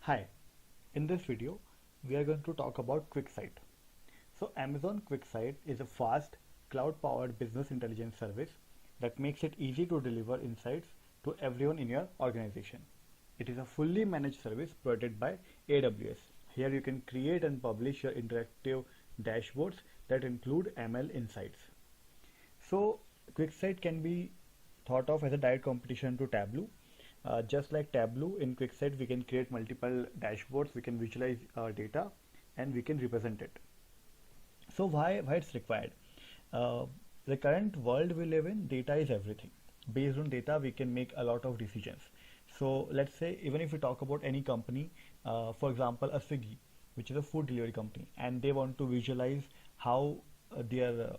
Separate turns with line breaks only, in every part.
Hi, in this video, we are going to talk about QuickSight. So Amazon QuickSight is a fast, cloud-powered business intelligence service that makes it easy to deliver insights to everyone in your organization. It is a fully managed service provided by AWS. Here you can create and publish your interactive dashboards that include ML insights. So QuickSight can be thought of as a direct competition to Tableau. Just like Tableau, in QuickSight we can create multiple dashboards, we can visualize our data, and we can represent it. So why it's required? Uh, the current world we live in, data is everything. Based on data, we can make a lot of decisions. So let's say even if we talk about any company, for example, a Swiggy, which is a food delivery company, and they want to visualize how their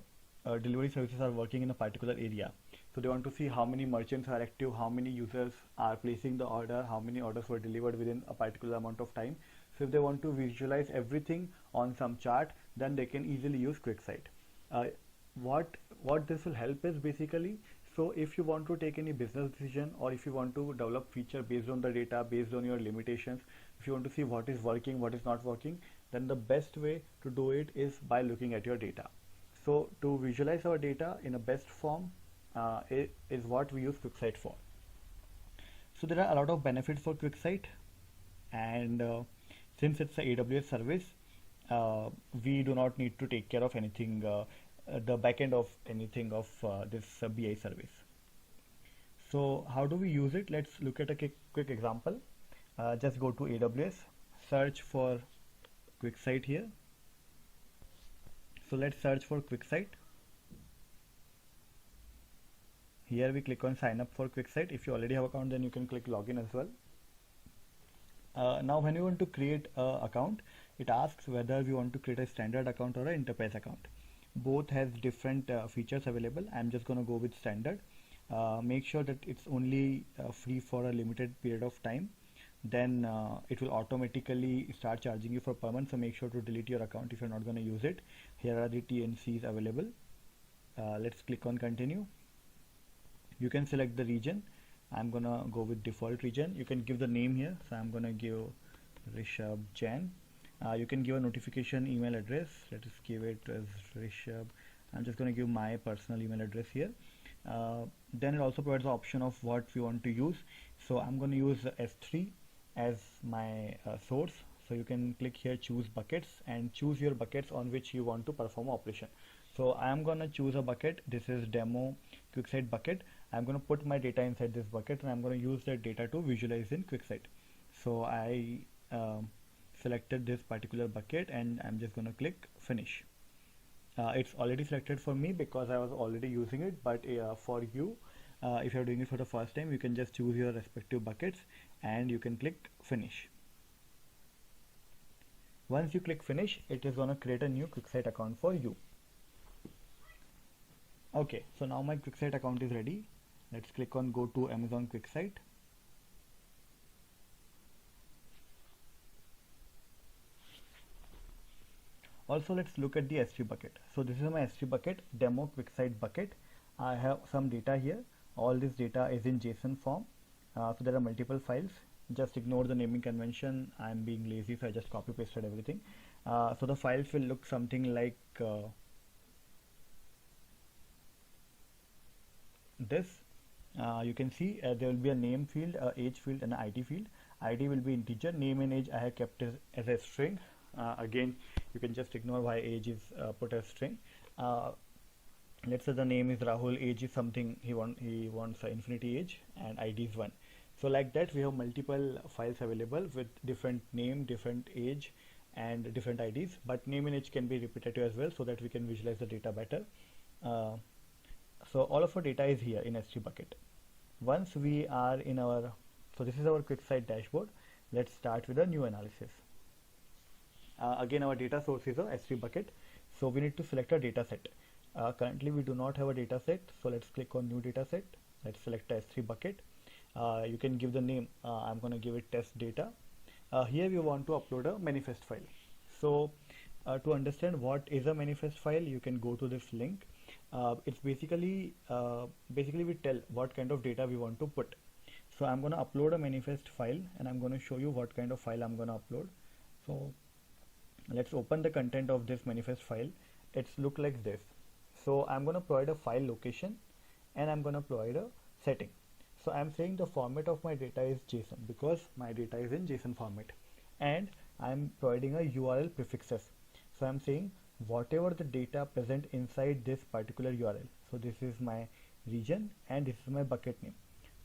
delivery services are working in a particular area. So they want to see how many merchants are active, how many users are placing the order, how many orders were delivered within a particular amount of time. So if they want to visualize everything on some chart, then they can easily use QuickSight. Uh, what this will help is basically, so if you want to take any business decision, or if you want to develop feature based on the data, based on your limitations, if you want to see what is working, what is not working, then the best way to do it is by looking at your data. So to visualize our data in a best form is what we use QuickSight for. So there are a lot of benefits for QuickSight, and since it's a AWS service, we do not need to take care of anything, the backend of anything of this BI service. So how do we use it? Let's look at a quick example. Just go to AWS, search for QuickSight here. So let's search for QuickSight. Here we click on sign up for QuickSight. If you already have account, then you can click login as well. Now when you want to create an account, it asks whether we want to create a standard account or an enterprise account. Both has different features available. I'm just going to go with standard. Make sure that it's only free for a limited period of time. Then it will automatically start charging you for per month. So make sure to delete your account if you're not going to use it. Here are the T&Cs available. Let's click on continue. You can select the region. I'm gonna go with default region. You can give the name here, so I'm gonna give Rishabh Jain. You can give a notification email address. Let us give it as Rishabh. I'm just gonna give my personal email address here. Then it also provides the option of what we want to use. So I'm gonna use S3 as my source. So you can click here, choose buckets, and choose your buckets on which you want to perform operation. So I'm gonna choose a bucket. This is demo QuickSight bucket. I'm going to put my data inside this bucket, and I'm going to use that data to visualize in QuickSight. So I selected this particular bucket, and I'm just going to click finish. It's already selected for me because I was already using it, but for you, if you're doing it for the first time, you can just choose your respective buckets and you can click finish. Once you click finish, it is going to create a new QuickSight account for you. Okay, so now my QuickSight account is ready. Let's click on go to Amazon QuickSight. Also, let's look at the S3 bucket. So this is my S3 bucket, demo QuickSight bucket. I have some data here. All this data is in JSON form. So there are multiple files. Just ignore the naming convention. I'm being lazy, so I just copy pasted everything. So the files will look something like this. You can see there will be a name field, age field, and an ID field. ID will be integer. Name and age I have kept as a string. Again, you can just ignore why age is put as string. Let's say the name is Rahul, age is something he wants infinity age, and ID is 1. So like that, we have multiple files available with different name, different age, and different IDs. But name and age can be repetitive as well, so that we can visualize the data better. So all of our data is here in S3 bucket. Once we are in our, so this is our QuickSight dashboard. Let's start with a new analysis. Again, our data source is a S3 bucket. So we need to select a data set. Currently we do not have a data set. So let's click on new data set. Let's select a S3 bucket. You can give the name. I'm going to give it test data. Here we want to upload a manifest file. So to understand what is a manifest file, you can go to this link. It's basically we tell what kind of data we want to put. So I'm going to upload a manifest file, and I'm going to show you what kind of file I'm going to upload. So let's open the content of this manifest file. It's look like this. So I'm going to provide a file location, and I'm going to provide a setting. So I'm saying the format of my data is JSON because my data is in JSON format, and I'm providing a URL prefixes. So I'm saying whatever the data present inside this particular URL. So this is my region and this is my bucket name.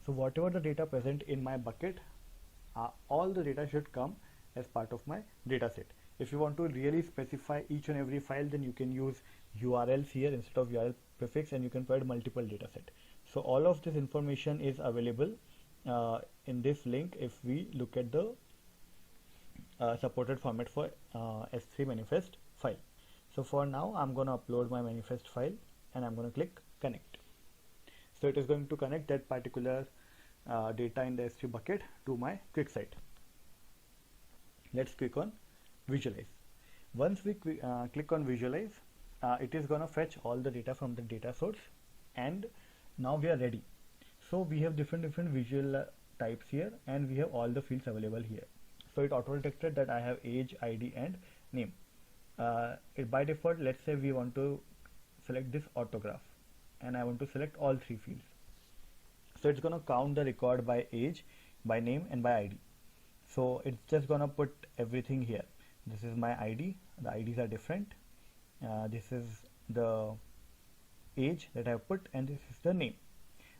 So whatever the data present in my bucket, all the data should come as part of my data set. If you want to really specify each and every file, then you can use URLs here instead of URL prefix, and you can provide multiple data set. So all of this information is available in this link if we look at the supported format for S3 manifest file. So for now I'm going to upload my manifest file, and I'm going to click connect. So it is going to connect that particular data in the S3 bucket to my QuickSight. Let's click on visualize. Once we click on visualize, it is going to fetch all the data from the data source, and now we are ready. So we have different visual types here, and we have all the fields available here. So it auto detected that I have age, ID, and name. By default, let's say we want to select this autograph, and I want to select all three fields. So it's going to count the record by age, by name, and by ID. So it's just going to put everything here. This is my ID. The IDs are different. This is the age that I have put, and this is the name.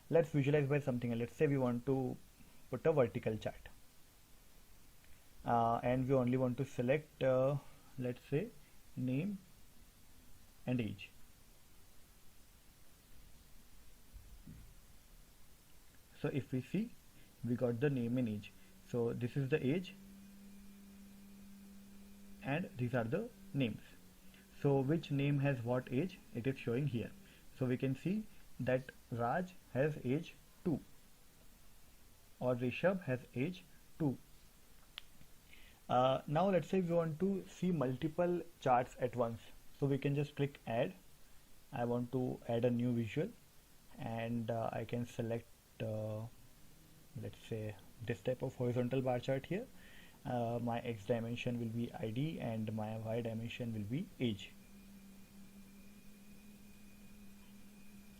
Let's visualize by something else. Let's say we want to put a vertical chart, and we only want to select let's say name and age. So if we see, we got the name and age. So this is the age, and these are the names. So which name has what age, it is showing here. So we can see that Raj has age 2 or Rishabh has age 2. Now let's say we want to see multiple charts at once. So we can just click add. I want to add a new visual, and I can select let's say this type of horizontal bar chart here. My X dimension will be ID, and my Y dimension will be age.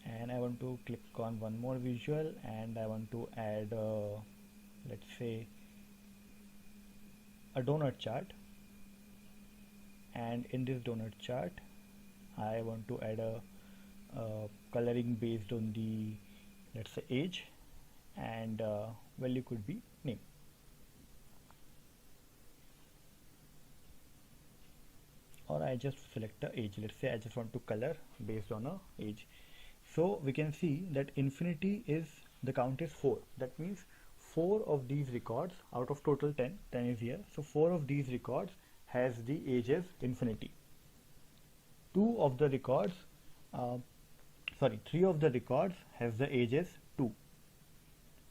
And I want to click on one more visual, and I want to add let's say a donut chart, and in this donut chart I want to add a coloring based on the, let's say, age, and value could be name. Or I just select the age. Let's say I just want to color based on a age. So we can see that infinity is, the count is 4. That means 4 of these records out of total 10 is here. So 4 of these records has the age as infinity. 3 of the records has the age as 2.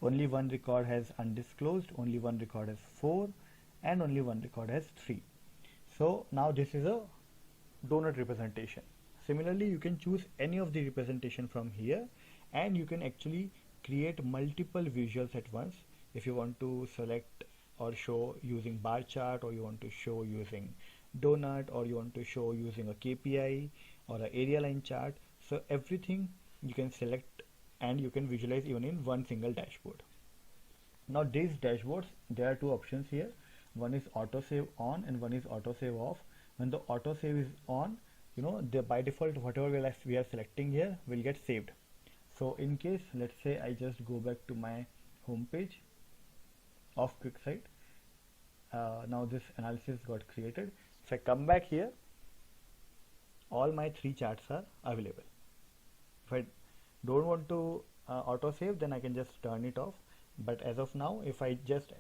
Only one record has undisclosed, only one record has 4, and only one record has 3. So now this is a donut representation. Similarly, you can choose any of the representation from here, and you can actually create multiple visuals at once. If you want to select or show using bar chart, or you want to show using donut, or you want to show using a KPI or an area line chart, so everything you can select, and you can visualize even in one single dashboard. Now these dashboards, there are two options here. One is autosave on and one is autosave off. When the autosave is on, by default whatever we are selecting here will get saved. So in case, let's say I just go back to my home page of QuickSight. Now this analysis got created. If I come back here, all my 3 charts are available. If I don't want to autosave, then I can just turn it off. But as of now, if I just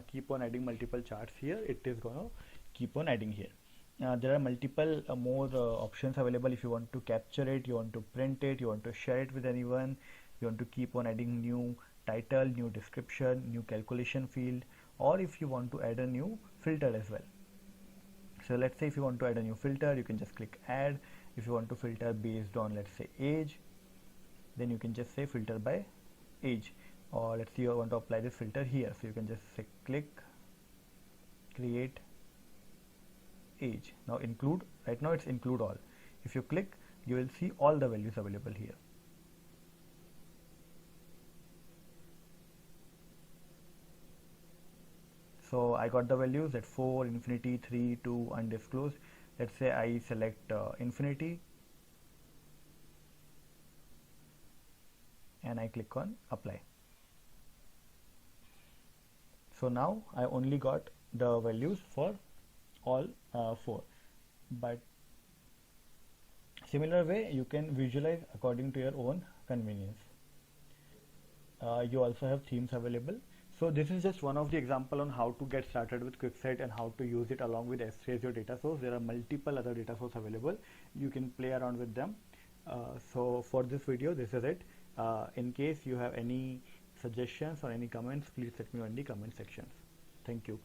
keep on adding multiple charts here, it is going to keep on adding here. There are multiple more options available. If you want to capture it, you want to print it, you want to share it with anyone, you want to keep on adding new title, new description, new calculation field, or if you want to add a new filter as well. So let's say if you want to add a new filter, you can just click add. If you want to filter based on, let's say, age, then you can just say filter by age. or let's say you want to apply this filter here, so you can just say click, create age. Now include, right now it's include all. If you click, you will see all the values available here. So I got the values at 4, infinity, 3, 2, undisclosed. Let's say I select infinity and I click on apply. So now I only got the values for all 4, but similar way you can visualize according to your own convenience. You also have themes available. So this is just one of the example on how to get started with QuickSight and how to use it along with S3 as your data source. There are multiple other data sources available. You can play around with them. So for this video, this is it. In case you have any suggestions or any comments, please let me know in the comment sections. Thank you.